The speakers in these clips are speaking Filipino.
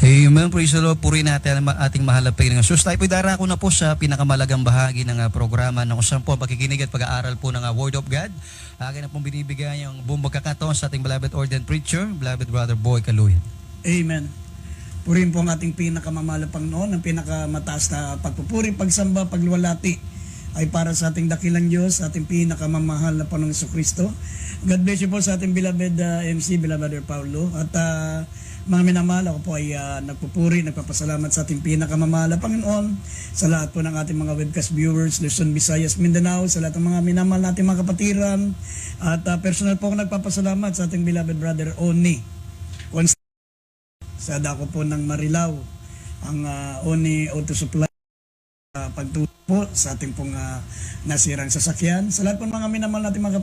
Amen. Praise the Lord. Purihin natin ang ating mahal na Panginoon. So tayo po darako na po sa pinakamalagang bahagi ng programa na kung saan po ang pakikinig at pag-aaral po ng Word of God. Akin na pong binibigyan yung buong pagkakataon sa ating beloved ordained preacher, beloved brother Boy Caluyan. Amen. Purihin po ang ating pinakamamahal na Panginoon, ang pinakamataas na pagpupuri, pagsamba, pagluwalhati ay para sa ating dakilang Diyos, ating pinakamamahal na Panginoong Jesucristo. God bless you po sa ating beloved MC, beloved Paulo. At mga minamahal, ako po ay nagpupuri, nagpapasalamat sa ating pinakamamahal na Panginoon, sa lahat po ng ating mga webcast viewers, Luzon, Visayas, Mindanao, sa lahat ng mga minamahal nating mga kapatiran. At personal po ako nagpapasalamat sa ating beloved brother Oni. Sa dako po ng Marilao, ang Oni Auto Supply, pagtulong po sa ating pong nasirang sasakyan. Sa lahat po ng mga minamahal natin mga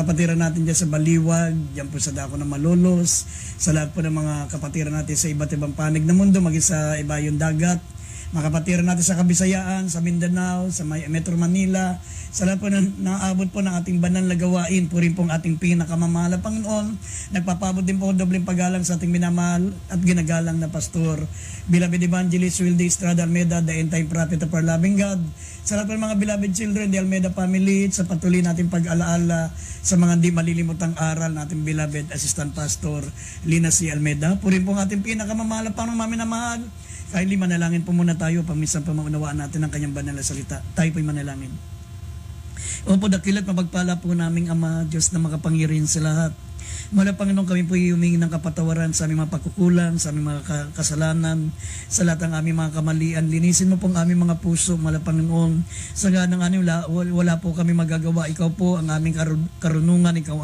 kapatiran natin dyan sa Baliwag, dyan po sa dako ng Malolos, sa lahat po ng mga kapatiran natin sa iba't ibang panig ng mundo, maging sa ibayong dagat, mga kapatiran natin sa Kabisayaan, sa Mindanao, sa Metro Manila, sa lahat po na naabot po ng ating banal na gawain, po rin pong ating pinakamamahal na Panginoon. Nagpapabot din po dobleng paggalang sa ating minamahal at ginagalang na Pastor, beloved Evangelist Wilde Estrada Almeda, the end time prophet of our loving God. Sa lahat po ng mga beloved children, the Almeda family, sa patuloy nating pag-alaala sa mga hindi malilimutang aral nating beloved Assistant Pastor Lina C. Almeda. Po rin pong ating pinakamamahal na Panginoon, minamahal. Kindly manalangin po muna tayo pag minsan pa maunawaan natin ang kanyang banal na salita. Tayo po'y manalangin. Opo, dakilat mapagpala po naming Ama, Diyos na makapangyarihan sa lahat. Mahal Panginoon, kami po humingi ng kapatawaran sa aming mga pagkukulang, sa aming mga kasalanan, sa lahat ng aming mga kamalian. Linisin mo po ang aming mga puso, mahal Panginoon. Sa ganang wala po kami magagawa. Ikaw po ang aming karunungan, ikaw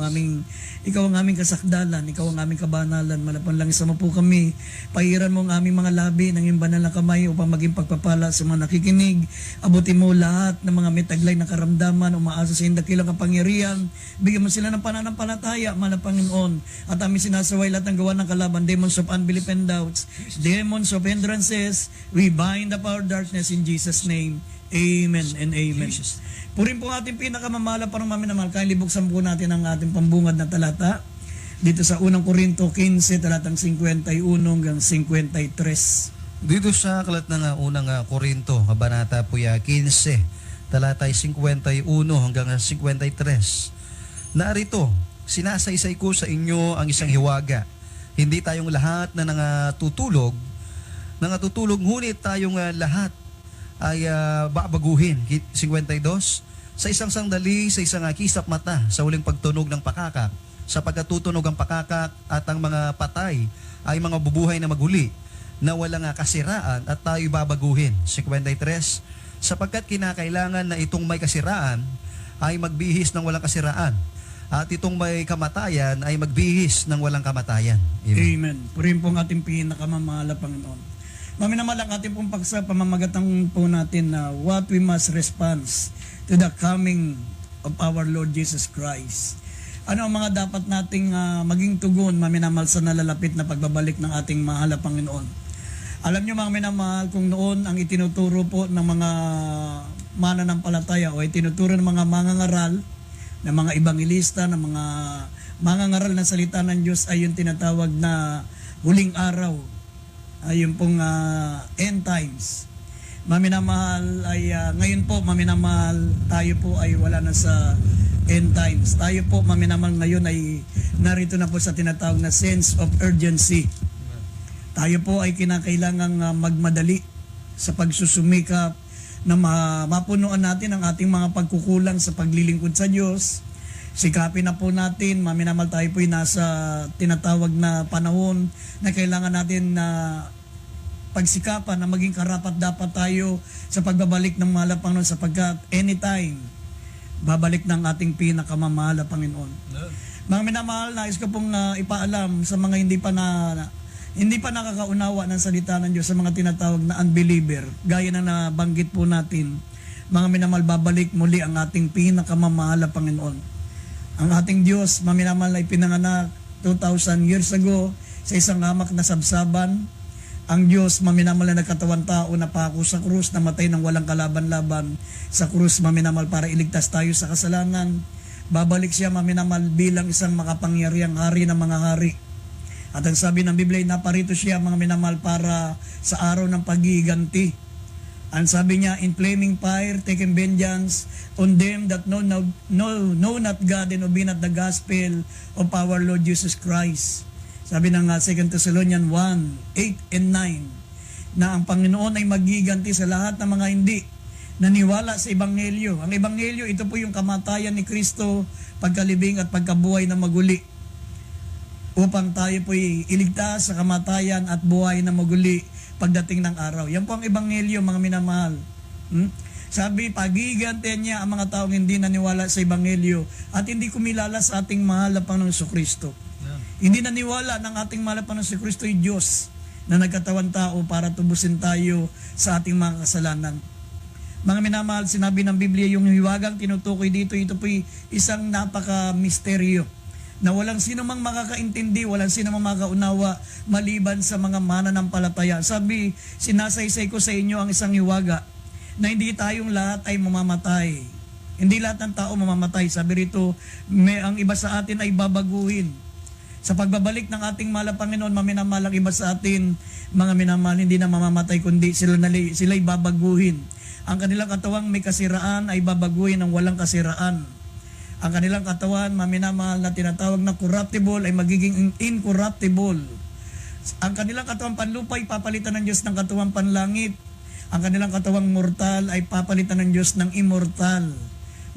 ang aming kasakdalan, ikaw ang aming kabanalan. Mahal Panginoon, mo po kami. Pahiran mo ang aming mga labi ng iyong banal na kamay upang maging pagpapala sa mga nakikinig. Abutin mo lahat ng mga mitaglay na karamdaman, umaasa sa iyong dakilang kapangyarihan. Bigyan mo sila ng pananampalataya, mahal Panginoon. At aming sinasaway lahat ng gawa ng kalaban, demons of unbelief and doubts, demons of hindrances, we bind the power of darkness in Jesus' name. Amen and amen. Purin po ating pinakamamahal para maminamahal. Kaya libuksan po natin ang ating pambungad na talata dito sa unang Korinto 15, talatang 51 hanggang 53. Dito sa aklat ng unang Korinto, kabanata po 15, talatay 51 hanggang 53. Narito, sinasaysay ko sa inyo ang isang hiwaga. Hindi tayong lahat na nangatutulog, ngunit tayong lahat ay babaguhin. 52, sa isang sandali, sa isang kisap mata, sa huling pagtunog ng pakakak, sa pagkatutunog ang pakakak at ang mga patay ay mga bubuhay na maguli, na walang kasiraan at tayo babaguhin. 53, sapagkat kinakailangan na itong may kasiraan ay magbihis ng walang kasiraan, at itong may kamatayan ay magbihis ng walang kamatayan. Amen. Purin po ang ating pinakamamahal na Panginoon. Maminamahal ang ating pong pamamagatang po natin na what we must respond to the coming of our Lord Jesus Christ. Ano ang mga dapat nating maging tugon, maminamahal, sa nalalapit na pagbabalik ng ating mahal na Panginoon. Alam niyo mga minamahal, kung noon ang itinuturo po ng mga mananampalataya o itinuturo ng mga mangangaral, ng mga ibanghelista, ng mga mangangaral ng salita ng Diyos ay yung tinatawag na huling araw, ay yung pong end times. Maminamahal ay ngayon po, maminamahal, tayo po ay wala na sa end times. Tayo po maminamahal ngayon ay narito na po sa tinatawag na sense of urgency. Tayo po ay kinakailangang magmadali sa pagsusumikap na mapunuan natin ang ating mga pagkukulang sa paglilingkod sa Diyos. Sikapin na po natin, maminamal, tayo po ay nasa tinatawag na panahon na kailangan natin na pagsikapan na maging karapat-dapat tayo sa pagbabalik ng mahal na Panginoon, sapagkat anytime babalik ng ating pinakamamahal na Panginoon. Mga minamahal, nais ko pong ipaalam sa mga hindi pa nakakaunawa ng salita ng Diyos, sa mga tinatawag na unbeliever, gaya na nabanggit po natin, mga minamahal, babalik muli ang ating pinakamamahal na Panginoon. Ang ating Diyos, maminamahal, ay pinanganak 2,000 years ago sa isang hamak na sabsaban. Ang Diyos, maminamahal, na nagkatawan tao, napako sa krus, namatay ng walang kalaban-laban sa krus, maminamahal, para iligtas tayo sa kasalanan. Babalik siya, maminamahal, bilang isang makapangyarihang hari ng mga hari. At ang sabi ng Biblia, naparito siya mga minamahal para sa araw ng paghiganti. Ang sabi niya, in flaming fire, taking vengeance on them that know not God and obey not the gospel of our Lord Jesus Christ. Sabi ng 2 Thessalonians 1, 8 and 9, na ang Panginoon ay maghiganti sa lahat ng mga hindi naniwala sa Ebanghelyo. Ang Ebanghelyo, ito po yung kamatayan ni Kristo, pagkalibing at pagkabuhay na maguli, upang tayo po iligtas sa kamatayan at buhay na maguli pagdating ng araw. Yan po ang Ebanghelyo, mga minamahal. Sabi, paghigantihan niya ang mga taong hindi naniwala sa Ebanghelyo at hindi kumilala sa ating mahal na Panginoong Kristo. Hindi naniwala ng ating mahal na Panginoong Kristo ay Diyos na nagkatawan tao para tubusin tayo sa ating mga kasalanan. Mga minamahal, sinabi ng Biblia, yung hiwagang tinutukoy dito, ito po isang napaka-misteryo na walang sino mang makakaintindi, walang sino mang makaunawa maliban sa mga mananampalataya. Sabi, sinasaysay ko sa inyo ang isang hiwaga na hindi tayong lahat ay mamamatay. Hindi lahat ng tao mamamatay. Sabi rito, ang iba sa atin ay babaguhin. Sa pagbabalik ng ating mahal na Panginoon, maminamalang iba sa atin, mga minamahal, hindi na mamamatay, kundi sila'y babaguhin. Ang kanilang katawang may kasiraan ay babaguhin ng walang kasiraan. Ang kanilang katawan, maminamahal, na tinatawag na corruptible ay magiging incorruptible. Ang kanilang katawang panlupa ay papalitan ng Diyos ng katawang panlangit. Ang kanilang katawang mortal ay papalitan ng Diyos ng immortal,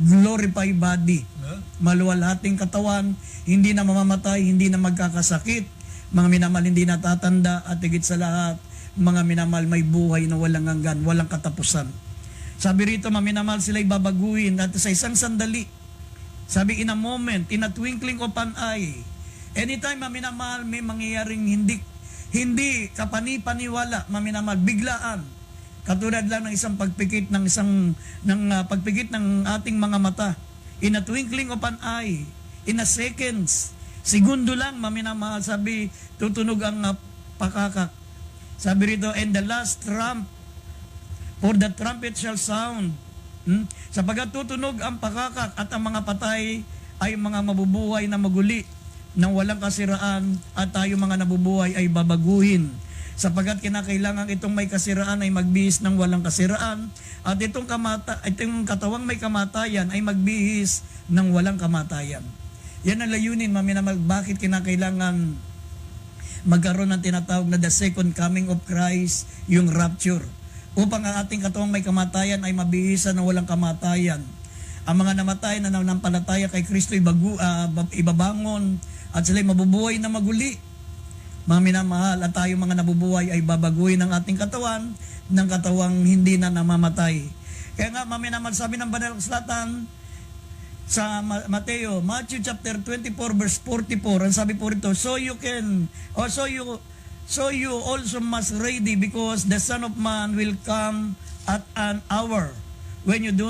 glorified body. Maluwalhating katawan, hindi na mamamatay, hindi na magkakasakit. Mga minamahal, hindi natatanda, at higit sa lahat, mga minamahal, may buhay na walang hanggan, walang katapusan. Sabi rito, mga minamahal, sila'y babaguhin at sa isang sandali. Sabi, in a moment, in a twinkling of an eye. Anytime, mga minamahal, may mangyayaring hindi kapani-paniwala, mga minamahal, biglaan. Katulad lang ng isang pagpikit pagpikit ng ating mga mata. In a twinkling of an eye, in a seconds, segundo lang, maminamahal, sabi, tutunog ang pakakak. Sabi rito, and the last trump, for the trumpet shall sound. Sapagat tutunog ang pakakak at ang mga patay ay mga mabubuhay na maguli ng walang kasiraan at tayo mga nabubuhay ay babaguhin. Sapagat kinakailangan itong may kasiraan ay magbihis ng walang kasiraan at itong katawang may kamatayan ay magbihis ng walang kamatayan. Yan ang layunin, maminamahal, bakit kinakailangan magkaroon ng tinatawag na the second coming of Christ, yung rapture, upang ang ating katawang may kamatayan ay mabihisan ng walang kamatayan. Ang mga namatay na nanampalataya kay Kristo ibabangon at sila'y mabubuhay na maguli. Mga minamahal, at tayo mga nabubuhay ay babaguhin ng ating katawan ng katawang hindi na namamatay. Kaya nga, mga minamahal, sabi ng Banal na Kasulatan sa Matthew chapter 24 verse 44, ang sabi po rito, so you also must ready, because the Son of Man will come at an hour when you do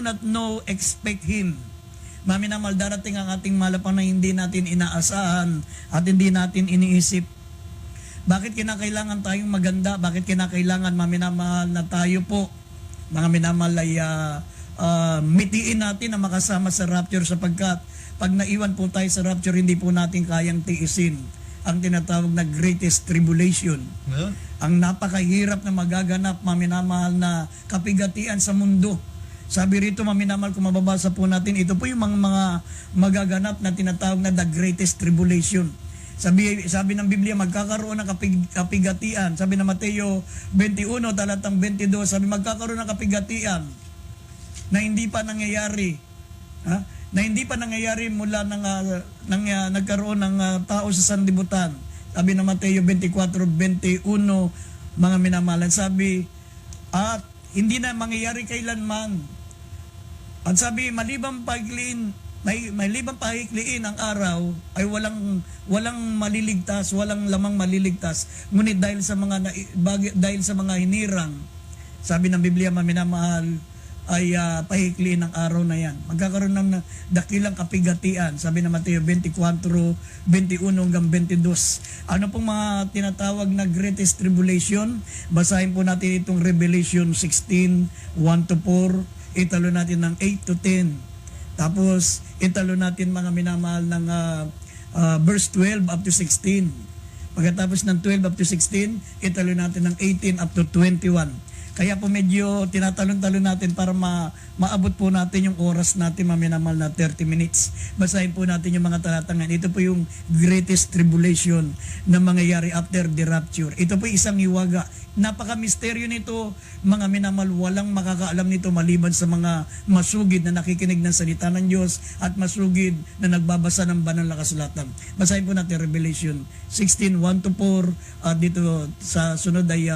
not know, expect Him. Maminamal, darating ang ating malapang na hindi natin inaasahan at hindi natin iniisip. Bakit kinakailangan tayong maganda? Bakit kinakailangan, maminamahal, na tayo po, mga minamahal, ay mitiin natin na makasama sa rapture, sapagkat pag naiwan po tayo sa rapture, hindi po natin kayang tiisin ang tinatawag na greatest tribulation. Ang napakahirap na magaganap, maminamahal, na kapigatian sa mundo. Sabi rito, maminamahal, kung mababasa po natin, ito po yung mga magaganap na tinatawag na the greatest tribulation. Sabi ng Biblia, magkakaroon ng kapigatian. Sabi ng Mateo 21, talatang 22, sabi, magkakaroon ng kapigatian na hindi pa nangyayari. Na hindi pa nangyayari mula nagkaroon ng tao sa sanlibutan. Sabi ng Mateo 24:21, mga minamalan, sabi, at hindi na mangyayari kailanman. At sabi, maliban pahikliin ang araw, ay walang maliligtas, walang lamang maliligtas. Ngunit dahil sa mga hinirang, sabi ng Biblia, maminamahal, ay pahikliin ang araw na yan. Magkakaroon ng dakilang kapigatian. Sabi ng Mateo 24:21 hanggang 22. Ano pong mga tinatawag na greatest tribulation? Basahin po natin itong Revelation 16:1-4. Italo natin ng 8-10. Tapos italo natin, mga minamahal, ng verse 12 up to 16. Pagkatapos ng 12 up to 16, italo natin ng 18 up to 21. Kaya po medyo tinatalon-talon natin para maabot po natin yung oras natin, maminamal na 30 minutes. Basahin po natin yung mga talatangan. Ito po yung greatest tribulation na mangyayari after the rapture. Ito po isang hiwaga. Napaka-misteryo nito, mga minamal. Walang makakaalam nito maliban sa mga masugid na nakikinig ng salita ng Diyos at masugid na nagbabasa ng banal na kasulatan. Basahin po natin Revelation 16, 1 to 4. Dito sa sunod ay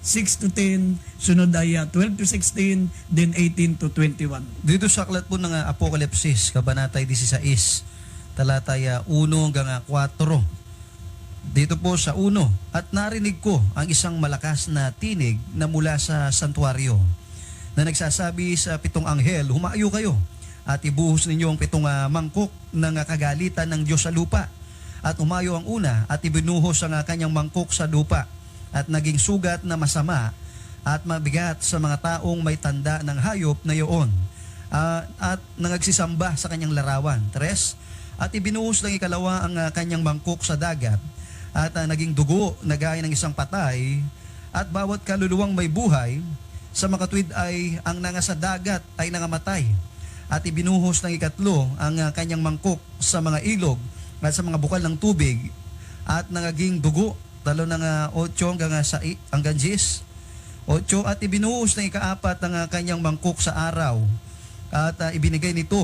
6 to 10, sunod ay 12 to 16, then 18 to 21. Dito sa aklat po ng Apokalipsis, Kabanata 16, talatay 1 hanggang 4. Dito po sa 1, at narinig ko ang isang malakas na tinig na mula sa santuario na nagsasabi sa 7 anghel, humayo kayo at ibuhos ninyo ang 7 mangkok ng kagalitan ng Diyos sa lupa. At umayo ang una at ibinuhos ang kanyang mangkok sa lupa at naging sugat na masama at mabigat sa mga taong may tanda ng hayop na iyon at nangagsisamba sa kanyang larawan. 3, at ibinuhos ng ikalawa ang kanyang mangkok sa dagat at naging dugo na gaya ng isang patay at bawat kaluluwang may buhay sa makatwid ay ang nanga sa dagat ay nangamatay. At ibinuhos ng ikatlo ang kanyang mangkok sa mga ilog at sa mga bukal ng tubig at naging dugo, talo ng 8 hanggang 10. 8, at ibinuhos ng ikaapat ang kanyang mangkok sa araw at ibinigay nito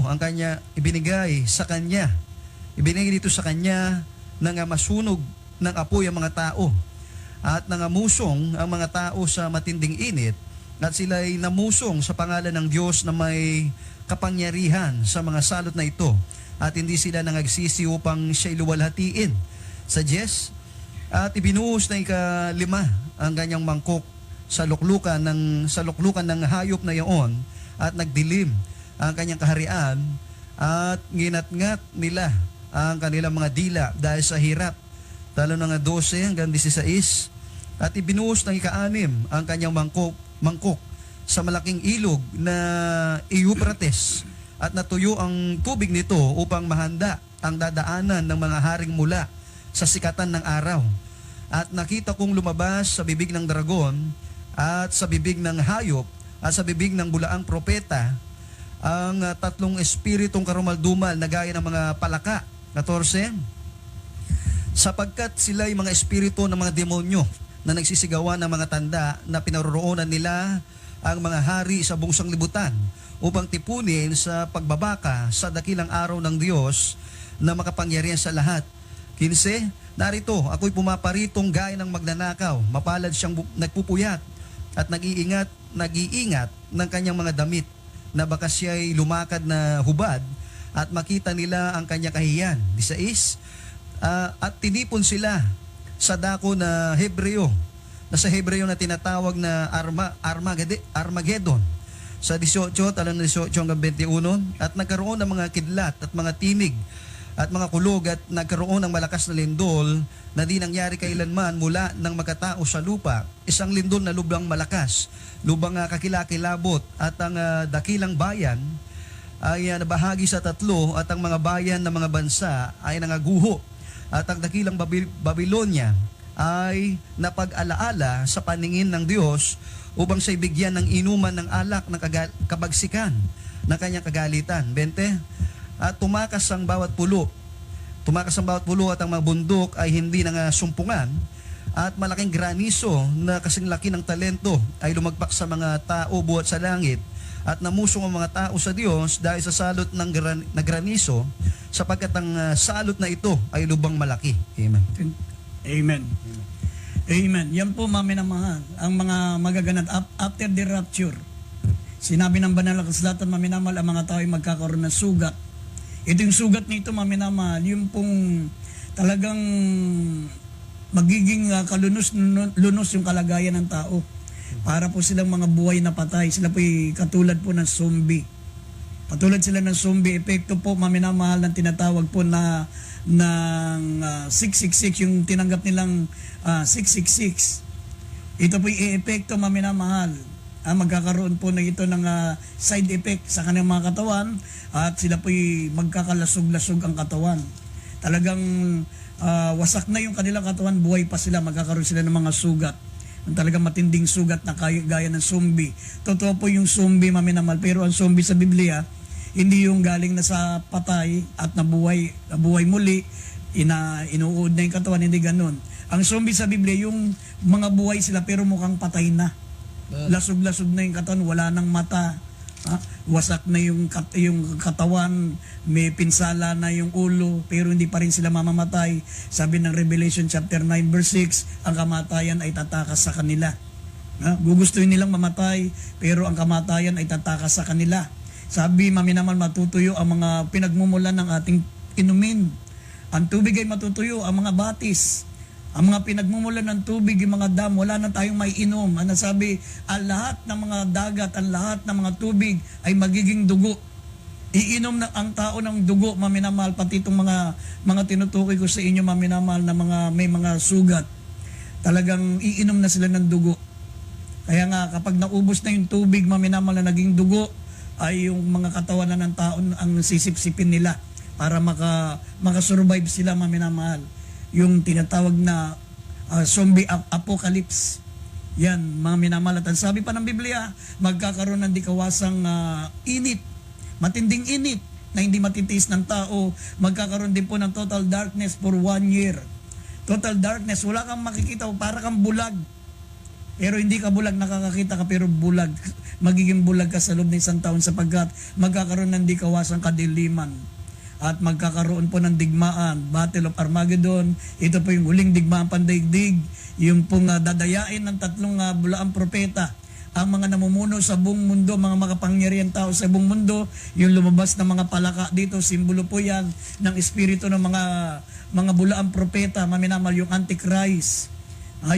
sa kanya ng masunog ng apoy ang mga tao at nangamusong ang mga tao sa matinding init at sila ay namusong sa pangalan ng Diyos na may kapangyarihan sa mga salot na ito at hindi sila nangagsisi upang siya'y luwalhatiin. Sa 10, at ibinuhos ng ikalima ang kanyang mangkok sa luklukan ng hayop na iyon at nagdilim ang kanyang kaharian at ginatngat nila ang kanilang mga dila dahil sa hirap. Talo ng 12 hanggang 16. At ibinuhos ng ika-6 ang kanyang mangkok sa malaking ilog na Euphrates at natuyo ang tubig nito upang mahanda ang dadaanan ng mga haring mula sa sikatan ng araw. At nakita kong lumabas sa bibig ng dragon at sa bibig ng hayop at sa bibig ng bulaang propeta ang 3 espiritong karumaldumal na gaya ng mga palaka. 14, sapagkat sila ay mga espiritu ng mga demonyo na nagsisigawan ng mga tanda na pinaroroonan nila ang mga hari sa buong sanglibutan upang tipunin sa pagbabaka sa dakilang araw ng Diyos na makapangyarihan sa lahat. 15, narito, ako'y pumaparitong gaya ng magnanakaw, mapalad siyang nagpupuyat at nag-iingat ng kanyang mga damit na baka siya'y lumakad na hubad at makita nila ang kanyang kahiyan. 16, at tinipon sila sa dako na Hebreo, na sa Hebreo na tinatawag na Armageddon. Sa 18, talang 18 hanggang 21, at nagkaroon ng mga kidlat at mga tinig at mga kulog at nagkaroon ng malakas na lindol na di nangyari kailanman mula ng magkatao sa lupa. Isang lindol na lubang malakas, lubang kakilakilabot at ang dakilang bayan ay nabahagi sa 3 at ang mga bayan ng mga bansa ay nangaguho at ang dakilang Babylonia ay napag-alaala sa paningin ng Diyos upang siya'y bigyan ng inuman ng alak ng kabagsikan ng kanyang kagalitan. 20, at tumakas ang bawat pulo at ang mga bundok ay hindi nangasumpungan at malaking graniso na kasing laki ng talento ay lumagpak sa mga tao buhat sa langit at namusong ang mga tao sa Diyos dahil sa salot ng graniso sapagkat ang salot na ito ay lubang malaki. Amen. Amen. Amen. Yan po, maminamahal, ang mga magaganap after the rapture. Sinabi ng banal na kasulatan, maminamal, ang mga tao ay magkakaroon ng sugat. Ito yung sugat nito, maminamal, yung pong talagang magiging kalunos yung kalagayan ng tao. Para po silang mga buhay na patay. Sila po katulad po ng zombie. Patulad sila ng zombie. Epekto po, maminamahal, ng tinatawag po na ng 666, yung tinanggap nilang 666. Ito po yung epekto, maminamahal. Magkakaroon po na ito ng side effect sa kanilang mga katawan at sila po magkakalasog-lasog ang katawan. talagang wasak na yung kanilang katawan, buhay pa sila, magkakaroon sila ng mga sugat. Ang talagang matinding sugat na gaya ng zombie. Totoo po yung zombie, maminamal, pero ang zombie sa Biblia, hindi yung galing na sa patay at nabuhay muli, inuud na yung katawan, hindi ganun. Ang zombie sa Biblia, yung mga buhay sila pero mukhang patay na. Lasog-lasog na yung katawan, wala nang mata. Wasak na yung katawan, may pinsala na yung ulo, pero hindi pa rin sila mamamatay. Sabi ng Revelation chapter 9 verse 6, ang kamatayan ay tatakas sa kanila. Gugustuhin nilang mamatay, pero ang kamatayan ay tatakas sa kanila. Sabi, maminaman, matutuyo ang mga pinagmumulan ng ating inumin. Ang tubig ay matutuyo, ang mga batis. Ang mga pinagmumulan ng tubig, yung mga dam, wala na tayong may inom. Ano sabi, ang lahat ng mga dagat, ang lahat ng mga tubig ay magiging dugo. Iinom na ang tao ng dugo, maminamal, pati itong mga tinutukoy ko sa inyo, maminamal, na may mga sugat. Talagang iinom na sila ng dugo. Kaya nga, kapag naubos na yung tubig, maminamal, na naging dugo, ay yung mga katawan na ng tao ang sisipsipin nila para makasurvive sila, maminamahal. Yung tinatawag na zombie apocalypse. Yan, mga minamahal. At sabi pa ng Biblia, magkakaroon ng dikawasang init, matinding init na hindi matitiis ng tao. Magkakaroon din po ng total darkness for 1 year. Total darkness, wala kang makikita, para kang bulag. Pero hindi ka bulag, nakakakita ka pero bulag. Magiging bulag ka sa loob ng 1 taon sapagkat magkakaroon ng dikawasang kadiliman. At magkakaroon po ng digmaan, Battle of Armageddon. Ito po yung huling digmaan pandaigdig, yung pong dadayain ng 3 bulaang propeta, ang mga namumuno sa buong mundo, mga makapangyarihan tao sa buong mundo, yung lumabas na mga palaka dito, simbolo po yan ng espiritu ng mga bulaang propeta, maminamal, yung Antichrist,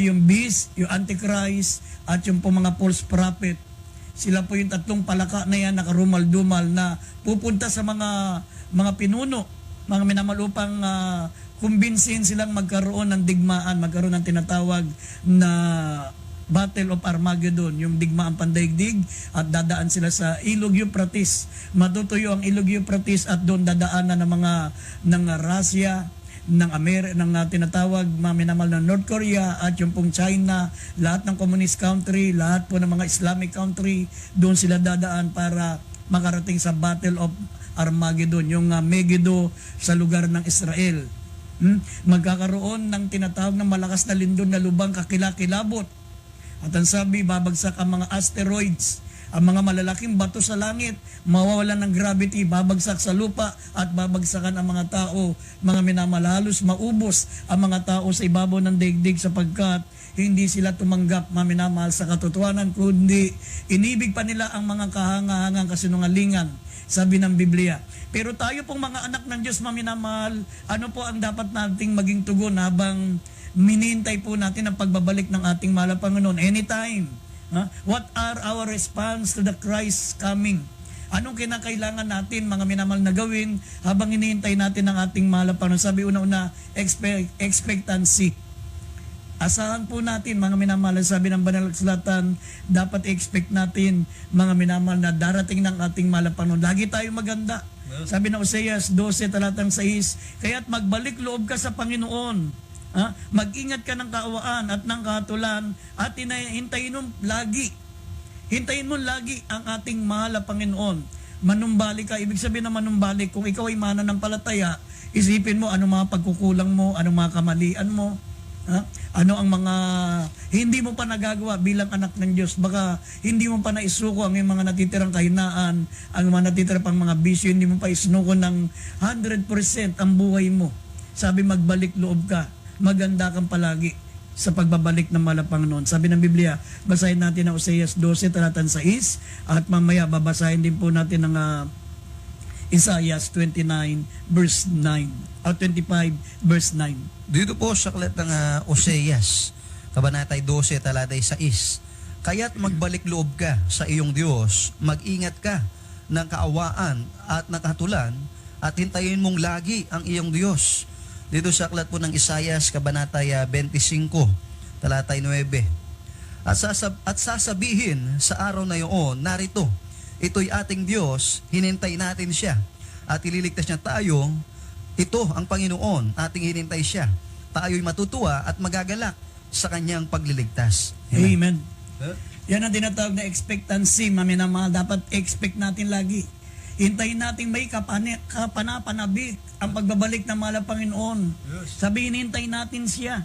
yung beast, yung Antichrist, at yung po mga false prophet. Sila po yung 3 palaka na yan, nakarumal-dumal na pupunta sa mga pinuno, mga minamal, upang kumbinsin silang magkaroon ng digmaan, magkaroon ng tinatawag na Battle of Armageddon, yung digmaan pandaigdig, at dadaan sila sa Ilog Euphrates. Matutuyo ang Ilog Euphrates at doon dadaanan ng Russia, ng tinatawag maminamal na North Korea at yung pong China, lahat ng communist country, lahat po ng mga Islamic country, doon sila dadaan para makarating sa Battle of Armageddon, yung Megiddo sa lugar ng Israel. Magkakaroon ng tinatawag na malakas na lindol na lubang kakilakilabot. At ang sabi, babagsak ang mga asteroids, ang mga malalaking bato sa langit, mawawalan ng gravity, babagsak sa lupa at babagsakan ang mga tao, mga minamalalos, maubos ang mga tao sa ibabaw ng daigdig sapagkat hindi sila tumanggap, maminamahal, sa katotohanan, kundi inibig pa nila ang mga kahangahangang kasinungalingan, sabi ng Biblia. Pero tayo pong mga anak ng Diyos, maminamahal, ano po ang dapat nating maging tugon habang minintay po natin ang pagbabalik ng ating mahal na Panginoon? Anytime. What are our response to the Christ coming? Anong kinakailangan natin, mga minamahal, na gawin habang hinihintay natin ang ating mahal na Panginoon? Sabi una-una, expectancy. Asahan po natin, mga minamahal, sabi ng Banal na Kasulatan, dapat expect natin, mga minamahal, na darating ng ating mahal na Panginoon. Lagi tayo maganda. Sabi ng Oseas 12, talatang 6, kaya't magbalik loob ka sa Panginoon. Mag-ingat ka ng kaawaan at ng kahatulan at hintayin mo lagi. Hintayin mo lagi ang ating mahal na Panginoon. Manumbalik ka. Ibig sabihin na manumbalik, kung ikaw ay mananampalataya, isipin mo ano mga pagkukulang mo, ano mga kamalian mo, ano ang mga hindi mo pa nagagawa bilang anak ng Diyos. Baka hindi mo pa naisuko ang mga natitirang kahinaan, ang mga natitirang pang mga bisyo, hindi mo pa isunuko ng 100% ang buhay mo. Sabi, magbalik loob ka. Maganda kang palagi sa pagbabalik ng mahal na Panginoon. Sabi ng Biblia, basahin natin ang Oseas 12, talatang 6, at mamaya babasahin din po natin ang Isaiah 29, verse 9, o 25, verse 9. Dito po sa aklat ng Oseas, kabanatay 12, talatay 6, kaya't magbalik loob ka sa iyong Diyos, mag-ingat ka ng kaawaan at nakatulan, at hintayin mong lagi ang iyong Diyos. Dito sa aklat po ng Isaias, kabanatay 25, talatay 9. At sasabihin sa araw na iyon, narito, ito'y ating Diyos, hinintay natin siya, at ililigtas niya tayo, Ito ang Panginoon, ating hinintay siya. Tayo'y matutuwa at magagalak sa kanyang pagliligtas. Amen. Huh? Yan ang tinatawag na expectancy, maminamahal. Dapat expect natin lagi. Hintayin natin may kapanapanabik ang pagbabalik ng mahal na Panginoon. Sabihin, hintayin natin siya.